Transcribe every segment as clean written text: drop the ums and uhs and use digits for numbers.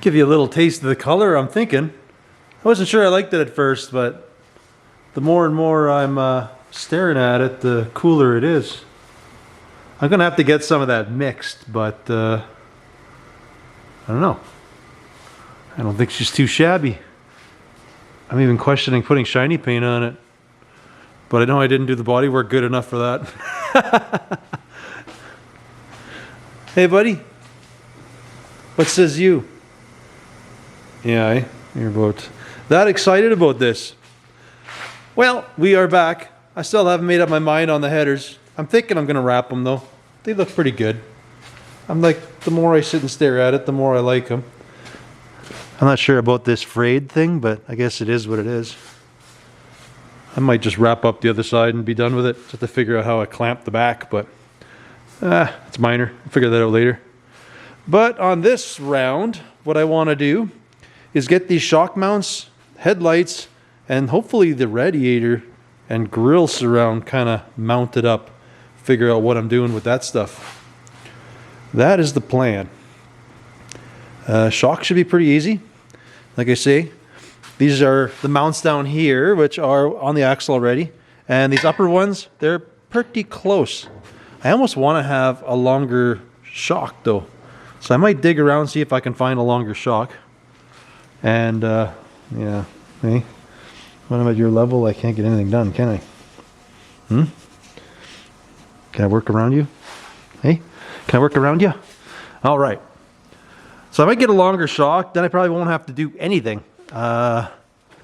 give you a little taste of the color, I'm thinking. I wasn't sure I liked it at first, but the more and more I'm staring at it, the cooler it is. I'm gonna have to get some of that mixed, but I don't know. I don't think she's too shabby. I'm even questioning putting shiny paint on it, but I know I didn't do the bodywork good enough for that. Hey buddy, what says you? Yeah, you're about that excited about this. Well, we are back. I still haven't made up my mind on the headers. I'm thinking I'm gonna wrap them though. They look pretty good. I'm like, the more I sit and stare at it, the more I like them. I'm not sure about this frayed thing, but I guess it is what it is. I might just wrap up the other side and be done with it. Just have to figure out how I clamp the back, but it's minor. I'll figure that out later. But on this round, what I want to do is get these shock mounts, headlights, and hopefully the radiator and grill surround kind of mounted up. Figure out what I'm doing with that stuff. That is the plan. Shock should be pretty easy. Like I say, these are the mounts down here, which are on the axle already. And these upper ones, they're pretty close. I almost want to have a longer shock though. So I might dig around, see if I can find a longer shock. And yeah, hey, when I'm at your level, I can't get anything done, can I? Can I work around you? Hey, can I work around you? All right. So I might get a longer shock, then I probably won't have to do anything. Where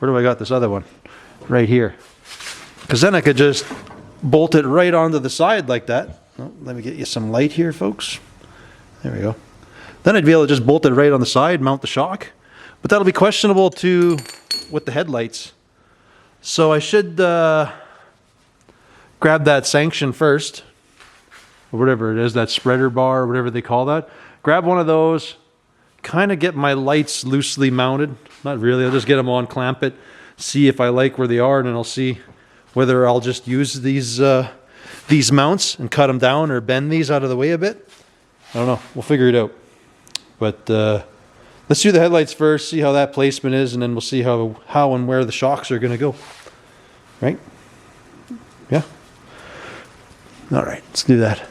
do I got this other one? Right here. Because then I could just bolt it right onto the side like that. Oh, let me get you some light here, folks. There we go. Then I'd be able to just bolt it right on the side, mount the shock. But that'll be questionable too with the headlights. So I should grab that sanction first. Or whatever it is, that spreader bar, or whatever they call that. Grab one of those. Kind of get my lights loosely mounted. Not really, I'll just get them on, clamp it, see if I like where they are, and then I'll see whether I'll just use these mounts and cut them down or bend these out of the way a bit. I don't know, we'll figure it out. But let's do the headlights first, see how that placement is, and then we'll see how and where the shocks are gonna go. Right? Yeah? All right, let's do that.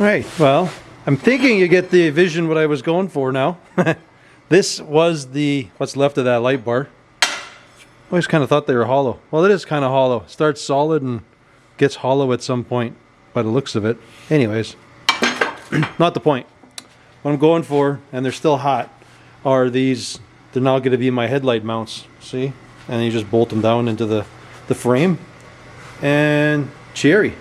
Right, well, I'm thinking you get the vision what I was going for now. This was what's left of that light bar. I always kind of thought they were hollow. Well, it is kind of hollow. It starts solid and gets hollow at some point by the looks of it. Anyways, not the point. What I'm going for, and they're still hot, are these. They're now going to be my headlight mounts. See? And you just bolt them down into the frame. And cherry.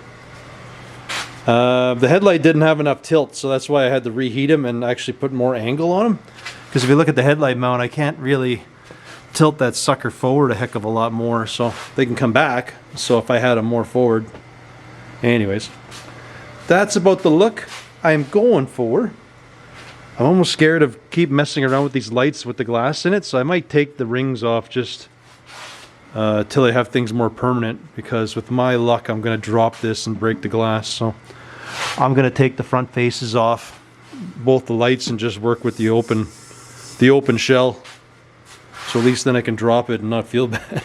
The headlight didn't have enough tilt, so that's why I had to reheat them and actually put more angle on them. Because if you look at the headlight mount, I can't really tilt that sucker forward a heck of a lot more, so they can come back. So if I had them more forward. Anyways, that's about the look I'm going for. I'm almost scared of keep messing around with these lights with the glass in it, so I might take the rings off just till I have things more permanent, because with my luck I'm going to drop this and break the glass. So I'm going to take the front faces off, both the lights, and just work with the open shell. So at least then I can drop it and not feel bad.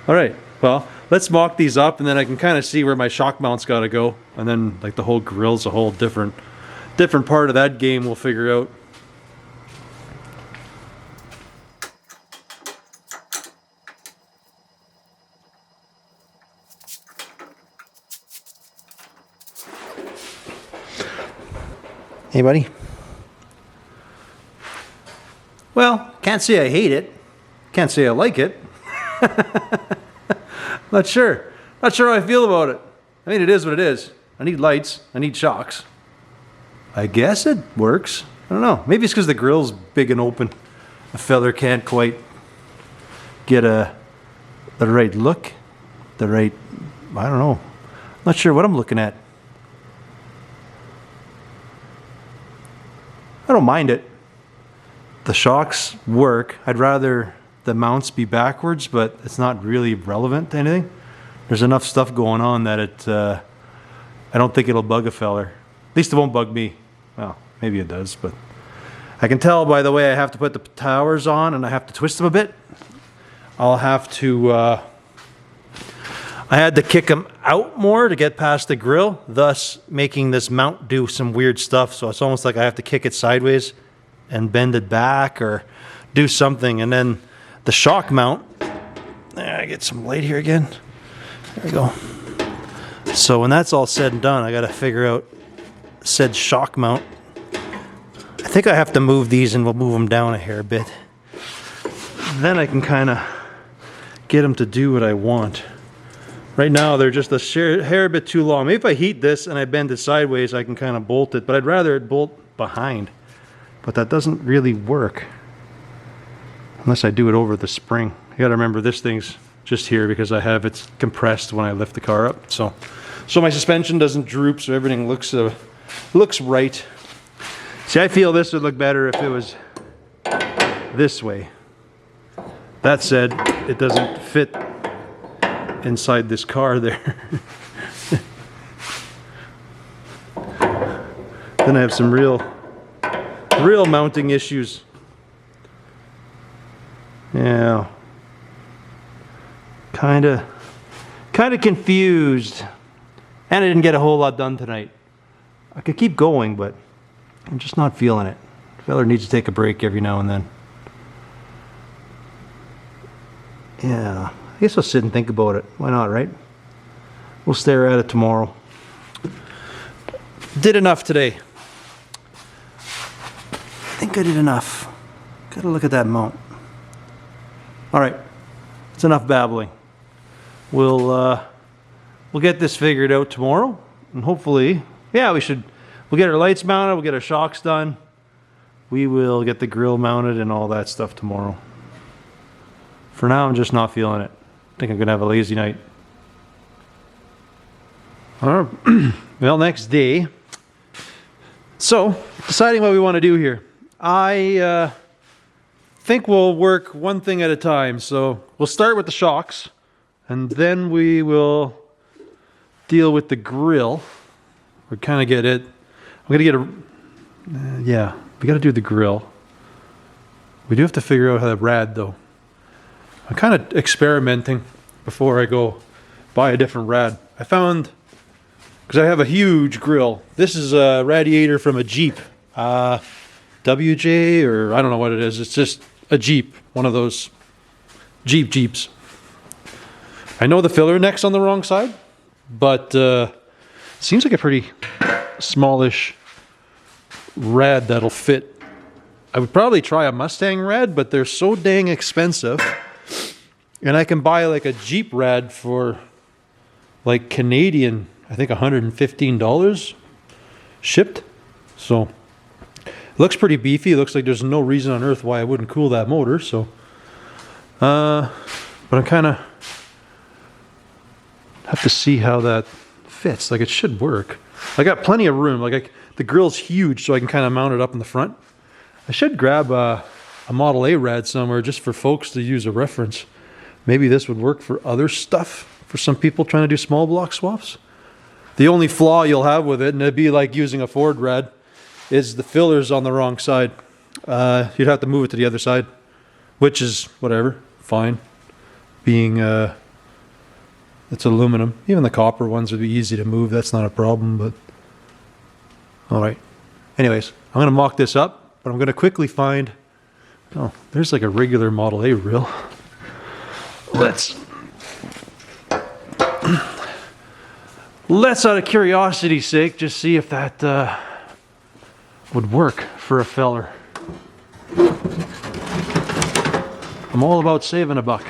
Alright, well, let's mock these up, and then I can kind of see where my shock mount's got to go. And then like the whole grill's a whole different part of that game we'll figure out. Hey, buddy. Well, can't say I hate it. Can't say I like it. Not sure how I feel about it. I mean, it is what it is. I need lights. I need shocks. I guess it works. I don't know. Maybe it's because the grill's big and open. A fella can't quite get the right look. I don't know. Not sure what I'm looking at. I don't mind it. The shocks work. I'd rather the mounts be backwards, but it's not really relevant to anything. There's enough stuff going on that I don't think it'll bug a feller. At least it won't bug me. Well, maybe it does, but I can tell by the way I have to put the towers on and I have to twist them a bit. I'll have to, I had to kick them out more to get past the grill, thus making this mount do some weird stuff. So it's almost like I have to kick it sideways and bend it back or do something. And then the shock mount, I get some light here again. There we go. So when that's all said and done, I got to figure out said shock mount. I think I have to move these, and we'll move them down a hair bit. Then I can kind of get them to do what I want. Right now they're just a hair bit too long. Maybe if I heat this and I bend it sideways, I can kind of bolt it, but I'd rather it bolt behind. But that doesn't really work unless I do it over the spring. You gotta remember this thing's just here because I have it compressed when I lift the car up. So my suspension doesn't droop, so everything looks right. See, I feel this would look better if it was this way. That said, it doesn't fit inside this car there. Then I have some real mounting issues. Yeah. Kind of confused. And I didn't get a whole lot done tonight. I could keep going, but I'm just not feeling it. Feller needs to take a break every now and then. Yeah. I guess I'll sit and think about it. Why not, right? We'll stare at it tomorrow. Did enough today. I think I did enough. Gotta look at that mount. Alright. It's enough babbling. We'll get this figured out tomorrow. And hopefully, yeah, we'll get our lights mounted, we'll get our shocks done. We will get the grill mounted and all that stuff tomorrow. For now, I'm just not feeling it. I think I'm gonna have a lazy night. All right. Well, next day. So, deciding what we want to do here. I think we'll work one thing at a time. So we'll start with the shocks, and then we will deal with the grill. We're kind of get it. I'm gonna get a. Yeah, we got to do the grill. We do have to figure out how to rad though. I'm kind of experimenting before I go buy a different rad. I found because I have a huge grill. This is a radiator from a Jeep. WJ, or I don't know what it is. It's just a Jeep. One of those Jeeps. I know the filler neck's on the wrong side, but seems like a pretty smallish rad that'll fit. I would probably try a Mustang rad, but they're so dang expensive. And I can buy like a Jeep rad for like Canadian, I think $115 shipped. So it looks pretty beefy. It looks like there's no reason on earth why I wouldn't cool that motor. So, but I'm kind of have to see how that fits. Like it should work. I got plenty of room. Like the grill's huge, so I can kind of mount it up in the front. I should grab a Model A rad somewhere just for folks to use a reference. Maybe this would work for other stuff, for some people trying to do small block swaps. The only flaw you'll have with it, and it'd be like using a Ford rad, is the filler's on the wrong side. You'd have to move it to the other side, which is whatever, fine. Being it's aluminum. Even the copper ones would be easy to move. That's not a problem, but all right. Anyways, I'm going to mock this up, but I'm going to quickly find, oh, there's like a regular Model A reel. Let's out of curiosity's sake, just see if that would work for a feller. I'm all about saving a buck.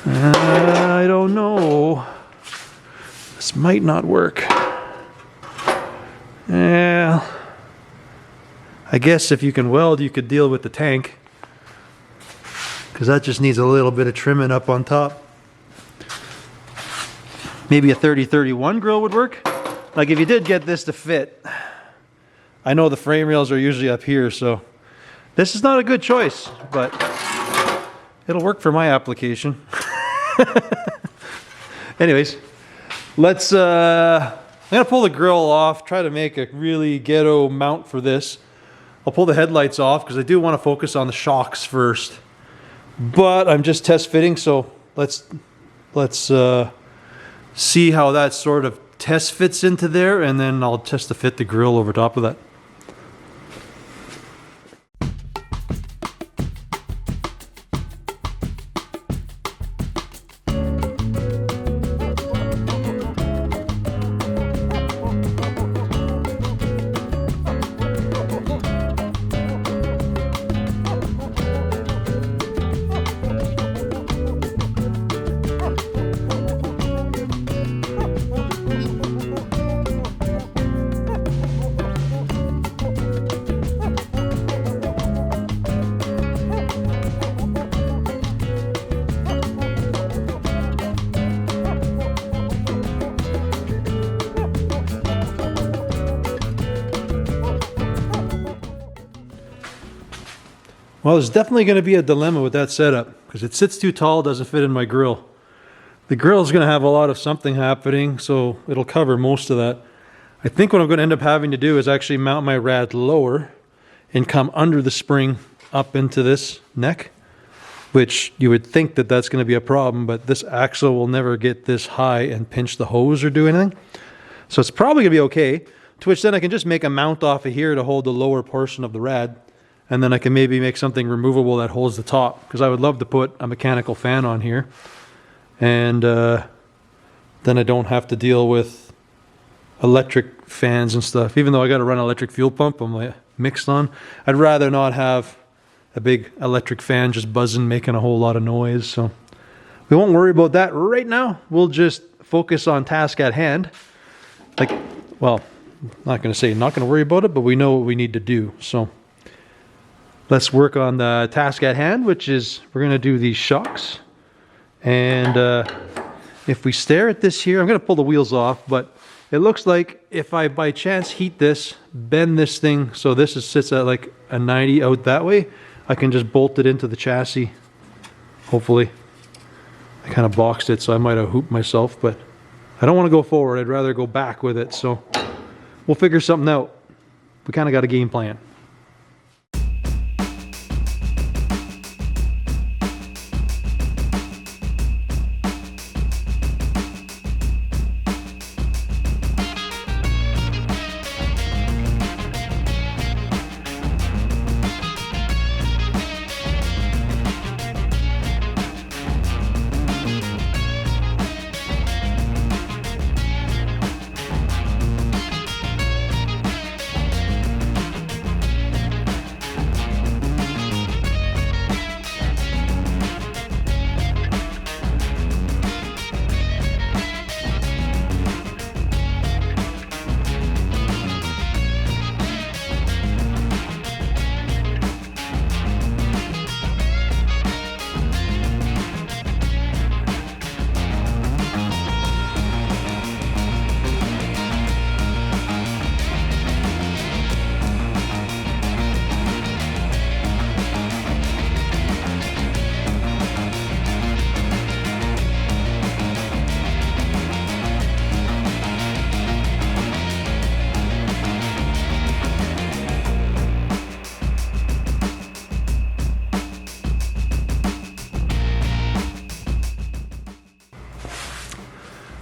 I don't know. This might not work. Yeah. I guess if you can weld, you could deal with the tank, because that just needs a little bit of trimming up on top. Maybe a 30-31 grill would work. Like if you did get this to fit, I know the frame rails are usually up here, so this is not a good choice, but it'll work for my application. Anyways, let's I'm gonna pull the grill off, try to make a really ghetto mount for this. I'll pull the headlights off because I do want to focus on the shocks first, but I'm just test fitting, so let's see how that sort of test fits into there, and then I'll test to fit the grill over top of that. Well, there's definitely going to be a dilemma with that setup because it sits too tall, doesn't fit in my grill. The grill is going to have a lot of something happening, so it'll cover most of that. I think what I'm going to end up having to do is actually mount my rad lower and come under the spring up into this neck, which you would think that that's going to be a problem, but this axle will never get this high and pinch the hose or do anything. So it's probably going to be okay, to which then I can just make a mount off of here to hold the lower portion of the rad. And then I can maybe make something removable that holds the top, because I would love to put a mechanical fan on here. And then I don't have to deal with electric fans and stuff. Even though I got to run an electric fuel pump, I'm like mixed on. I'd rather not have a big electric fan just buzzing, making a whole lot of noise. So we won't worry about that right now. We'll just focus on task at hand. Like, well, I'm not going to say not going to worry about it, but we know what we need to do. So let's work on the task at hand, which is we're going to do these shocks. And if we stare at this here, I'm going to pull the wheels off, but it looks like if I by chance heat this, bend this thing so this sits at like a 90 out that way, I can just bolt it into the chassis, hopefully. I kind of boxed it, so I might have hooped myself, but I don't want to go forward. I'd rather go back with it, so we'll figure something out. We kind of got a game plan.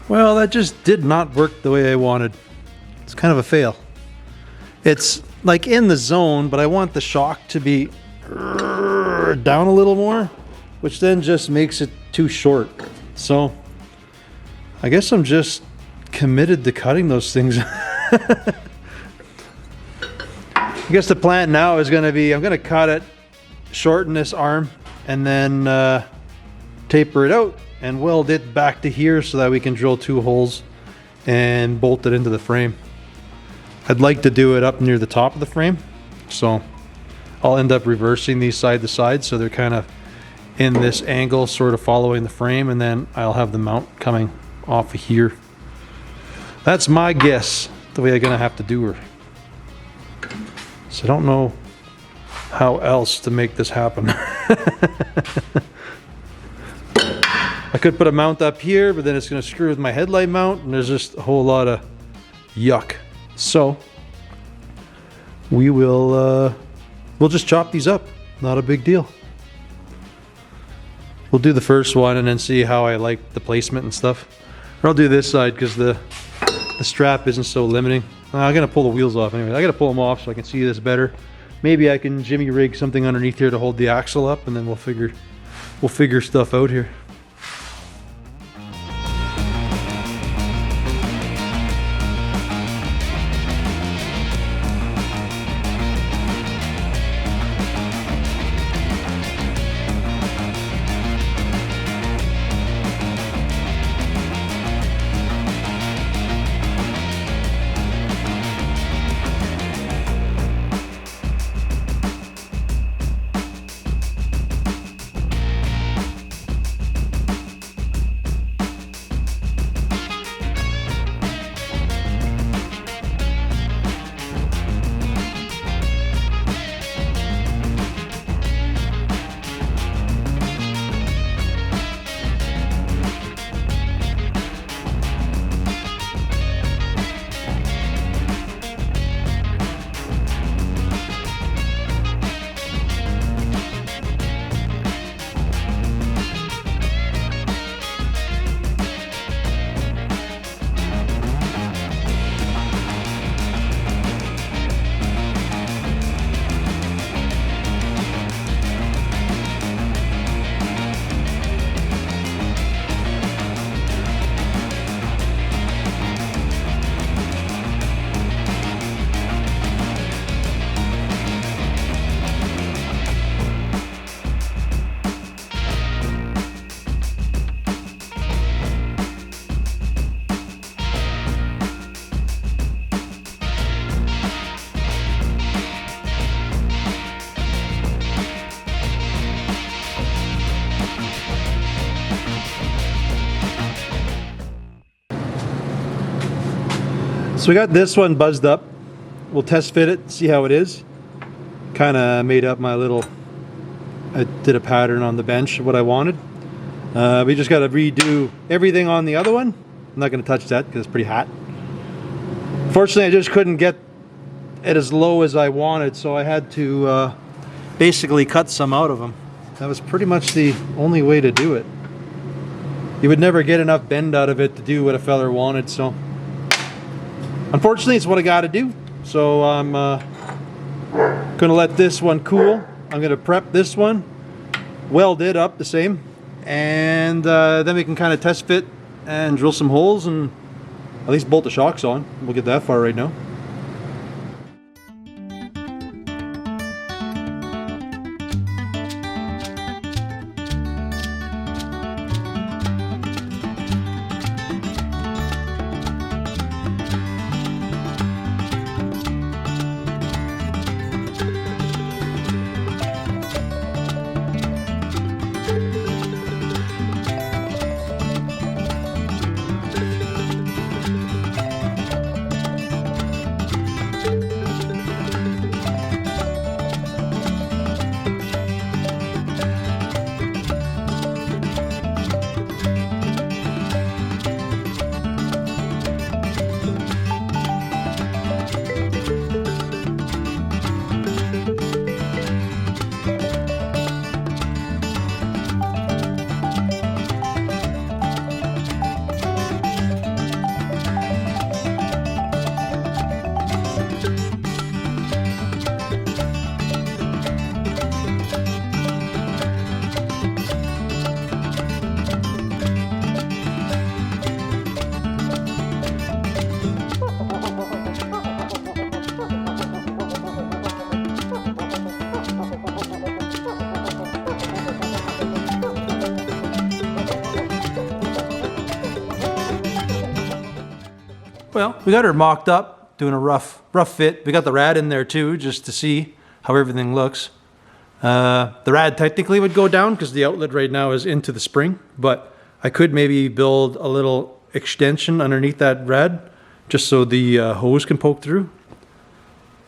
Well, that just did not work the way I wanted. It's kind of a fail. It's like in the zone, but I want the shock to be down a little more, which then just makes it too short. So I guess I'm just committed to cutting those things. I guess the plan now is going to be, I'm going to cut it, shorten this arm, and then taper it out and weld it back to here so that we can drill 2 holes and bolt it into the frame. I'd like to do it up near the top of the frame, so I'll end up reversing these side to side so they're kind of in this angle, sort of following the frame, and then I'll have the mount coming off of here. That's my guess, the way I'm gonna have to do her. So I don't know how else to make this happen. I could put a mount up here, but then it's gonna screw with my headlight mount, and there's just a whole lot of yuck. So we will we'll just chop these up. Not a big deal. We'll do the first one and then see how I like the placement and stuff. Or I'll do this side because the strap isn't so limiting. I'm gonna pull the wheels off anyway. I gotta pull them off so I can see this better. Maybe I can jimmy rig something underneath here to hold the axle up, and then we'll figure stuff out here. So we got this one buzzed up. We'll test fit it, see how it is. Kind of made up my little, I did a pattern on the bench of what I wanted. We just got to redo everything on the other one. I'm not going to touch that because it's pretty hot. Fortunately, I just couldn't get it as low as I wanted, so I had to basically cut some out of them. That was pretty much the only way to do it. You would never get enough bend out of it to do what a feller wanted, so unfortunately it's what I got to do. So I'm gonna let this one cool. I'm gonna prep this one, weld it up the same, and then we can kind of test fit and drill some holes and at least bolt the shocks on. We'll get that far right now. Well, we got her mocked up, doing a rough fit. We got the rad in there too, just to see how everything looks. The rad technically would go down because the outlet right now is into the spring, but I could maybe build a little extension underneath that rad just so the hose can poke through.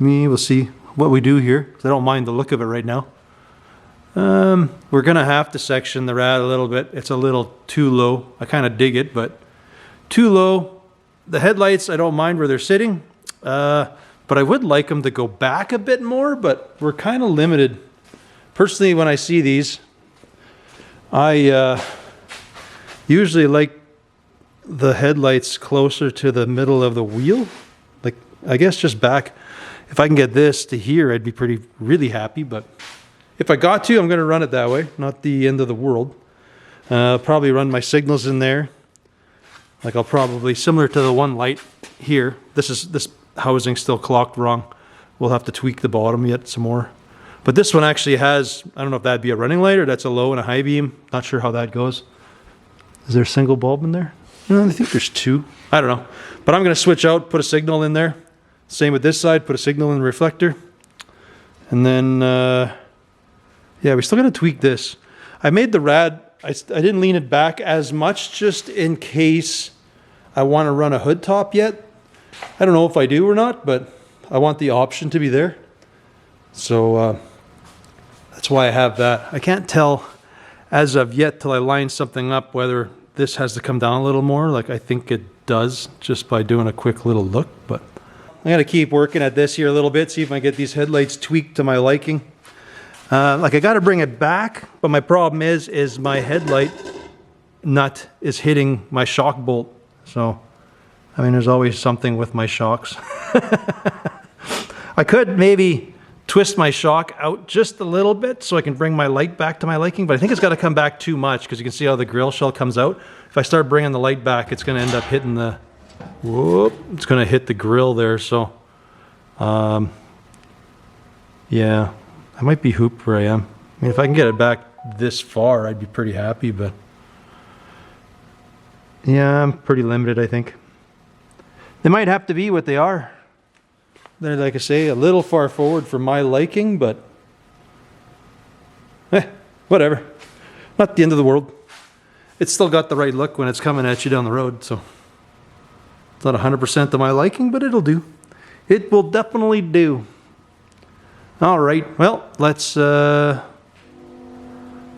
We'll see what we do here, because I don't mind the look of it right now. We're gonna have to section the rad a little bit. It's a little too low. I kind of dig it, but too low. The headlights, I don't mind where they're sitting, but I would like them to go back a bit more, but we're kind of limited. Personally, when I see these, I usually like the headlights closer to the middle of the wheel. Like, I guess just back. If I can get this to here, I'd be really happy, but if I got to, I'm going to run it that way. Not the end of the world. I'll probably run my signals in there. Like, I'll probably, similar to the one light here, this housing's still clocked wrong. We'll have to tweak the bottom yet some more. But this one actually has, I don't know if that'd be a running light or that's a low and a high beam. Not sure how that goes. Is there a single bulb in there? I think there's two. I don't know. But I'm going to switch out, put a signal in there. Same with this side, put a signal in the reflector. And then, yeah, we still got to tweak this. I made the rad, I didn't lean it back as much just in case I want to run a hood top yet. I don't know if I do or not, but I want the option to be there. So that's why I have that. I can't tell as of yet till I line something up whether this has to come down a little more. Like, I think it does just by doing a quick little look, but I'm going to keep working at this here a little bit, see if I get these headlights tweaked to my liking. Like, I got to bring it back, but my problem is my headlight nut is hitting my shock bolt. So, I mean, there's always something with my shocks. I could maybe twist my shock out just a little bit so I can bring my light back to my liking, but I think it's got to come back too much because you can see how the grill shell comes out. If I start bringing the light back, it's going to end up hitting the, it's going to hit the grill there. So, yeah, I might be hooped where I am. I mean, if I can get it back this far, I'd be pretty happy, but yeah, I'm pretty limited, I think. They might have to be what they are. They're, like I say, a little far forward for my liking, but whatever. Not the end of the world. It's still got the right look when it's coming at you down the road, so it's not 100% to my liking, but it'll do. It will definitely do. All right, well, let's get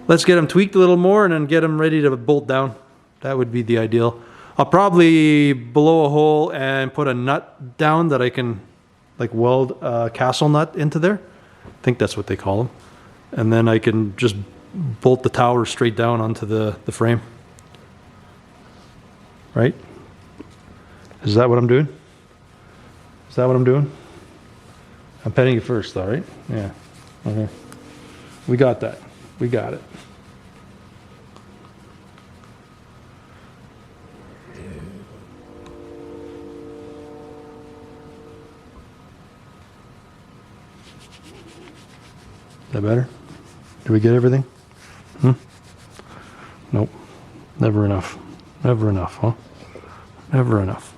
them tweaked a little more and then get them ready to bolt down. That would be the ideal. I'll probably blow a hole and put a nut down that I can like weld a castle nut into there. I think that's what they call them. And then I can just bolt the tower straight down onto the frame. Right? Is that what I'm doing? Is that what I'm doing? I'm petting you first though, right? Yeah. Okay. We got that. We got it. Is that better? Did we get everything? Nope. Never enough. Never enough, huh? Never enough.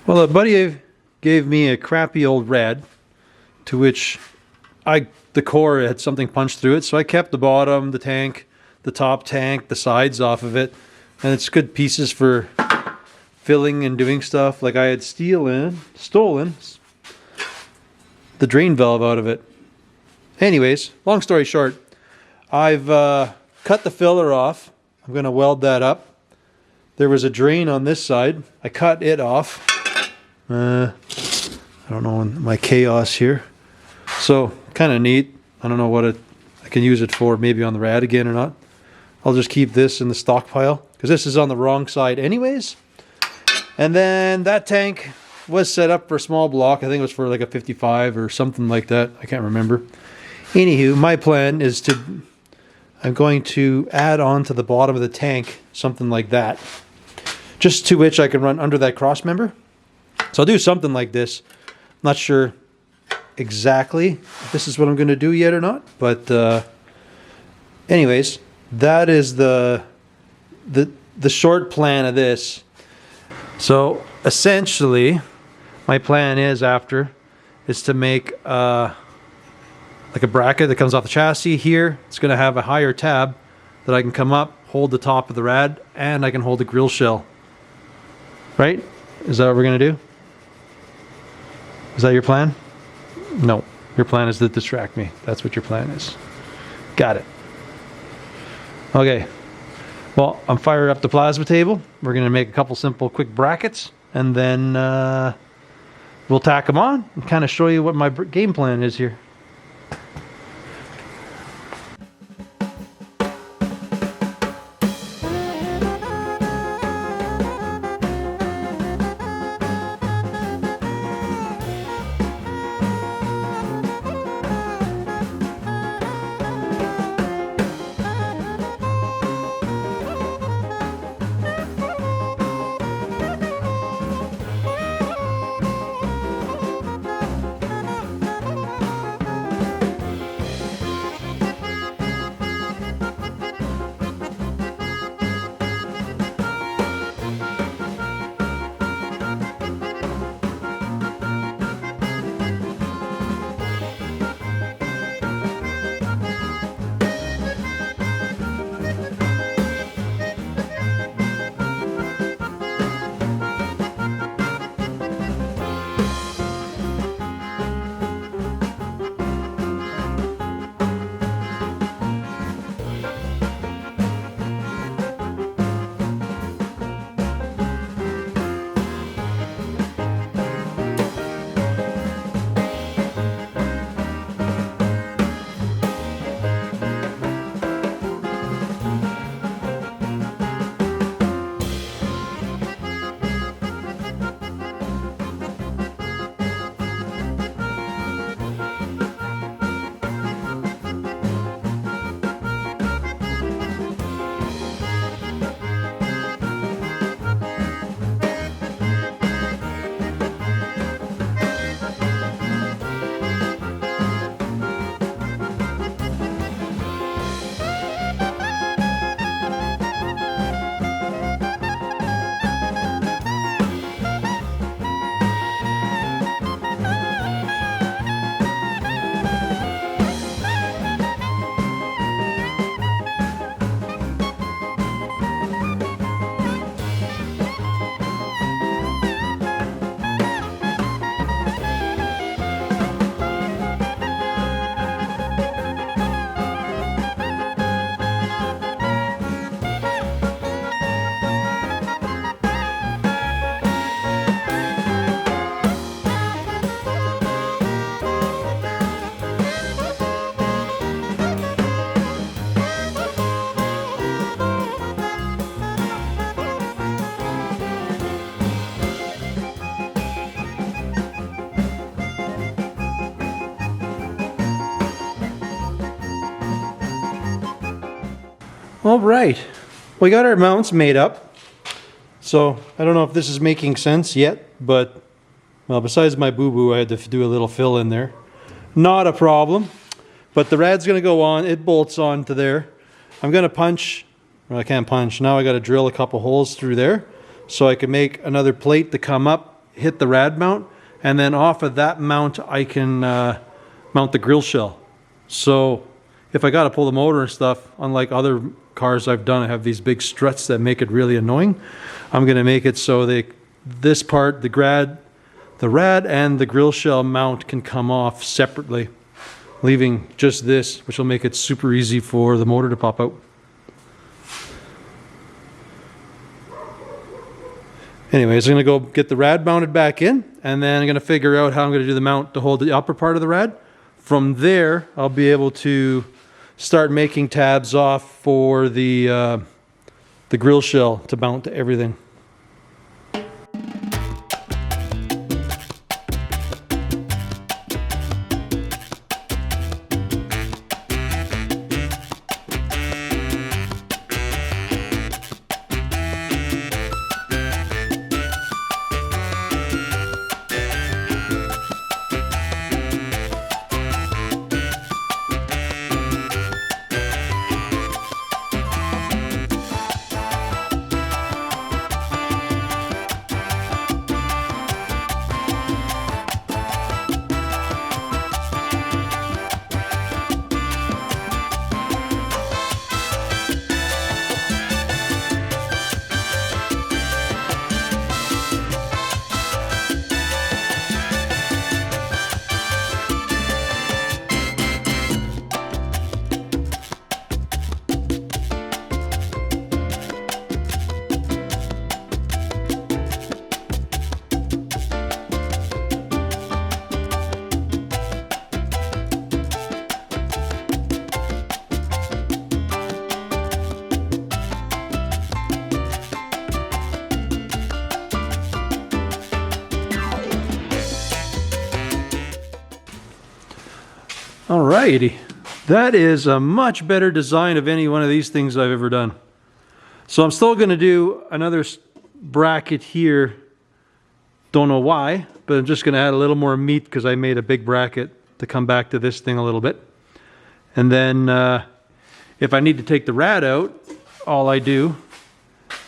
Well, a buddy gave me a crappy old rad, to which the core had something punched through it, so I kept the bottom, the tank, the top tank, the sides off of it, and it's good pieces for filling and doing stuff. Like I had stolen the drain valve out of it. Anyways, long story short, I've cut the filler off. I'm going to weld that up. There was a drain on this side. I cut it off. I don't know, my chaos here. So, kind of neat. I don't know what I can use it for, maybe on the rad again or not. I'll just keep this in the stockpile, because this is on the wrong side anyways. And then that tank was set up for a small block. I think it was for like a 55 or something like that. I can't remember. Anywho, my plan is I'm going to add on to the bottom of the tank something like that, just to which I can run under that cross member. So I'll do something like this. I'm not sure exactly if this is what I'm going to do yet or not, but anyways, that is the short plan of this. So essentially, my plan is to make like a bracket that comes off the chassis here. It's going to have a higher tab that I can come up, hold the top of the rad, and I can hold the grill shell. Right? Is that what we're going to do? Is that your plan? No. Your plan is to distract me. That's what your plan is. Got it. Okay. Well, I'm firing up the plasma table. We're going to make a couple simple quick brackets, and then we'll tack them on and kind of show you what my game plan is here. All right, we got our mounts made up. So I don't know if this is making sense yet, but well, besides my boo-boo, I had to do a little fill in there. Not a problem, but the rad's gonna go on, it bolts on to there. I'm gonna punch, well, I can't punch, now I gotta drill a couple holes through there so I can make another plate to come up hit the rad mount, and then off of that mount I can mount the grill shell. So if I got to pull the motor and stuff, unlike other cars I've done, I have these big struts that make it really annoying. I'm going to make it so this part, the rad and the grill shell mount can come off separately, leaving just this, which will make it super easy for the motor to pop out. Anyways, I'm going to go get the rad mounted back in, and then I'm going to figure out how I'm going to do the mount to hold the upper part of the rad. From there, I'll be able to start making tabs off for the grill shell to mount to everything. Alrighty, that is a much better design of any one of these things I've ever done. So I'm still going to do another bracket here. Don't know why, but I'm just going to add a little more meat because I made a big bracket to come back to this thing a little bit. And then if I need to take the rad out, all I do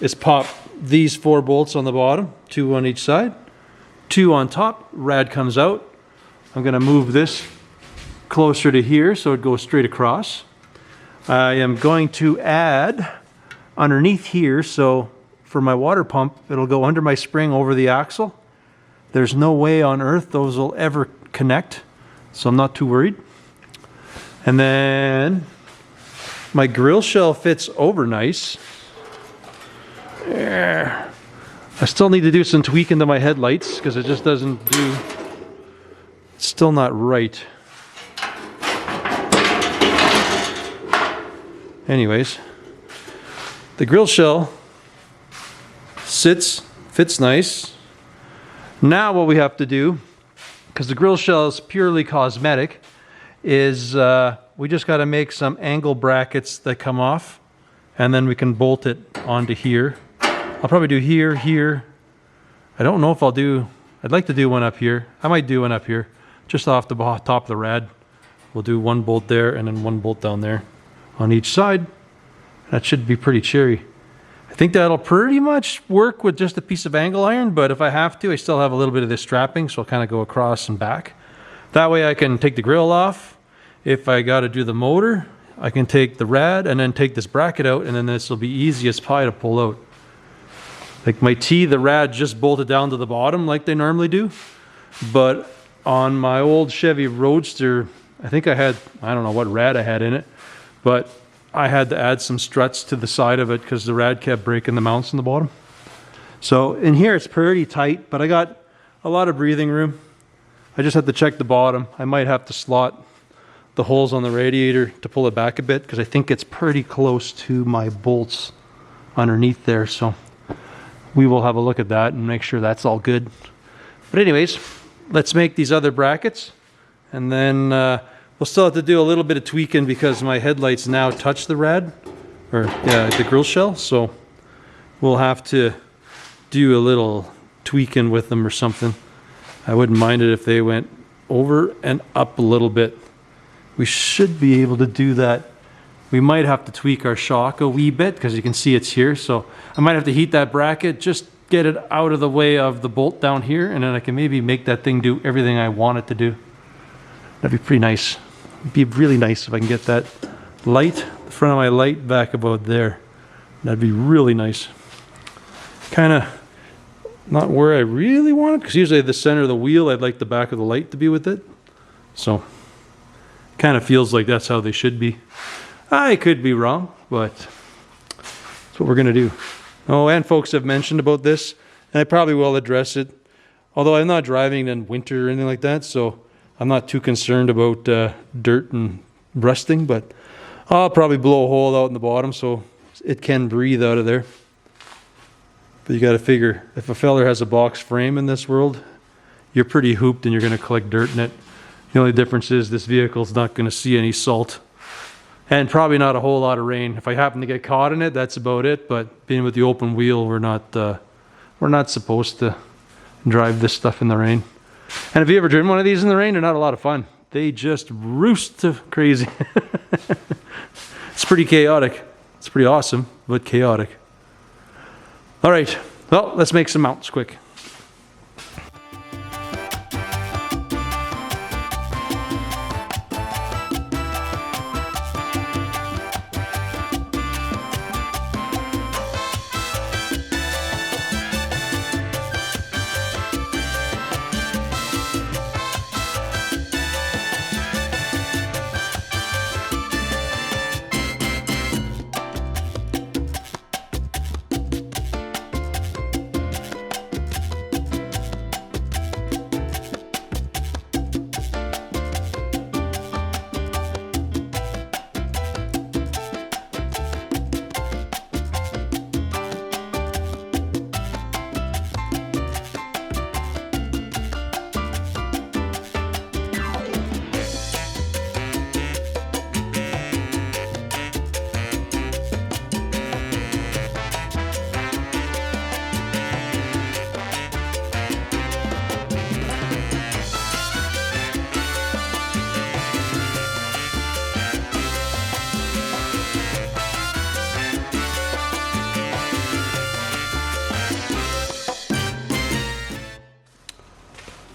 is pop these 4 bolts on the bottom, 2 on each side, 2 on top, rad comes out. I'm going to move this closer to here so it goes straight across. I am going to add underneath here, so for my water pump it'll go under my spring over the axle. There's no way on earth those will ever connect, so I'm not too worried. And then my grill shell fits over nice. I still need to do some tweaking to my headlights because it just doesn't do, it's still not right. Anyways, the grill shell fits nice. Now what we have to do, because the grill shell is purely cosmetic, is we just got to make some angle brackets that come off, and then we can bolt it onto here. I'll probably do here, here. I don't know if I'd like to do one up here. I might do one up here, just off the top of the rad. We'll do 1 bolt there and then 1 bolt down there on each side. That should be pretty cheery. I think that'll pretty much work with just a piece of angle iron, but if I have to, I still have a little bit of this strapping, so I'll kind of go across and back. That way I can take the grill off. If I got to do the motor, I can take the rad and then take this bracket out, and then this will be easy as pie to pull out. Like my the rad just bolted down to the bottom like they normally do, but on my old Chevy Roadster, I think I don't know what rad I had in it, but I had to add some struts to the side of it because the rad kept breaking the mounts in the bottom. So in here it's pretty tight, but I got a lot of breathing room. I just have to check the bottom. I might have to slot the holes on the radiator to pull it back a bit because I think it's pretty close to my bolts underneath there. So we will have a look at that and make sure that's all good. But anyways, let's make these other brackets, and then we'll still have to do a little bit of tweaking because my headlights now touch the rad, or yeah, the grill shell. So we'll have to do a little tweaking with them or something. I wouldn't mind it if they went over and up a little bit. We should be able to do that We might have to tweak our shock a wee bit because you can see it's here. So I might have to heat that bracket, just get it out of the way of the bolt down here, and then I can maybe make that thing do everything I want it to do. That'd be pretty nice. It'd be really nice if I can get that light, the front of my light back about there. That'd be really nice. Kind of not where I really want it, because usually the center of the wheel, I'd like the back of the light to be with it. So kind of feels like that's how they should be. I could be wrong, but that's what we're going to do. Oh, and folks have mentioned about this, and I probably will address it. Although I'm not driving in winter or anything like that, so I'm not too concerned about dirt and rusting, but I'll probably blow a hole out in the bottom so it can breathe out of there. But you got to figure, if a feller has a box frame in this world, you're pretty hooped and you're going to collect dirt in it. The only difference is this vehicle's not going to see any salt. And probably not a whole lot of rain. If I happen to get caught in it, that's about it. But being with the open wheel, we're not supposed to drive this stuff in the rain. And if you ever driven one of these in the rain, they're not a lot of fun. They just roost to crazy. It's pretty chaotic. It's pretty awesome, but chaotic. All right, well, let's make some mounts quick.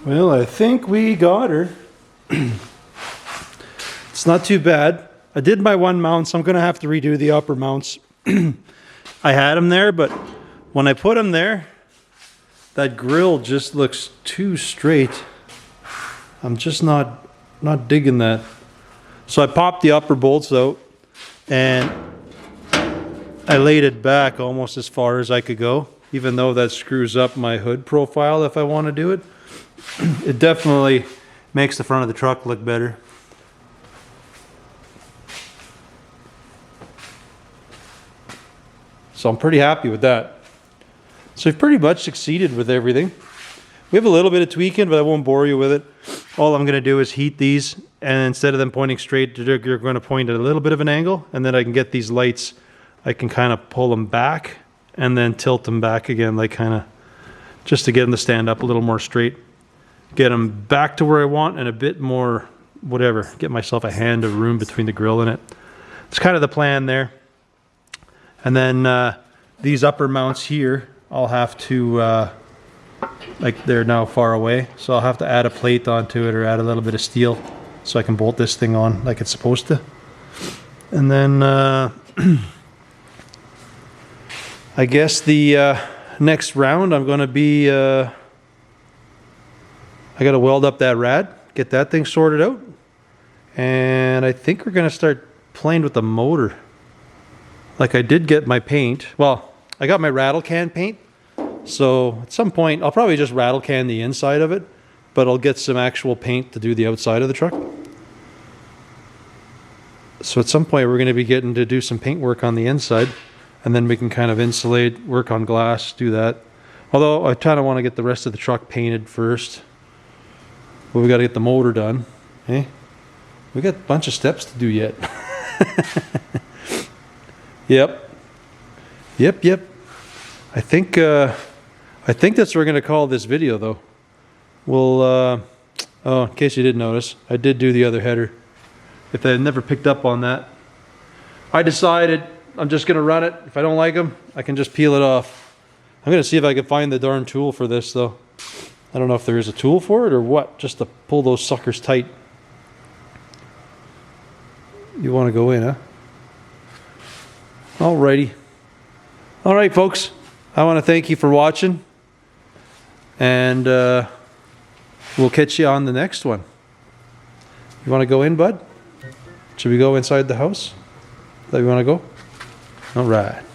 Well, I think we got her. It's not too bad. I did my one mount, so I'm going to have to redo the upper mounts. I had them there, but when I put them there, that grill just looks too straight. I'm just not digging that. So I popped the upper bolts out, and I laid it back almost as far as I could go, even though that screws up my hood profile if I want to do it. It definitely makes the front of the truck look better. So I'm pretty happy with that. So we've pretty much succeeded with everything. We have a little bit of tweaking, but I won't bore you with it. All I'm going to do is heat these, and instead of them pointing straight, you're going to point at a little bit of an angle, and then I can get these lights. I can kind of pull them back and then tilt them back again, like kind of just to get them to stand up a little more straight. Get them back to where I want and a bit more, whatever. Get myself a hand of room between the grill and it. It's kind of the plan there. And then these upper mounts here, I'll have to, like they're now far away, so I'll have to add a plate onto it or add a little bit of steel so I can bolt this thing on like it's supposed to. And then I guess the next round I'm going to be... I got to weld up that rad, get that thing sorted out, and I think we're going to start playing with the motor. Like I did get my paint. Well, I got my rattle can paint, so at some point I'll probably just rattle can the inside of it, but I'll get some actual paint to do the outside of the truck. So at some point we're going to be getting to do some paint work on the inside, and then we can kind of insulate, work on glass, do that. Although I kind of want to get the rest of the truck painted first. But we got to get the motor done. Hey, we got a bunch of steps to do yet. Yep. I think that's what we're gonna call this video, though. We'll. Oh, in case you didn't notice, I did do the other header. If I had never picked up on that, I decided I'm just gonna run it. If I don't like them, I can just peel it off. I'm gonna see if I can find the darn tool for this though. I don't know if there is a tool for it or what, just to pull those suckers tight. You want to go in, huh? Alrighty. Alright folks, I want to thank you for watching, and we'll catch you on the next one. You want to go in, bud? Should we go inside the house? That you want to go? Alright.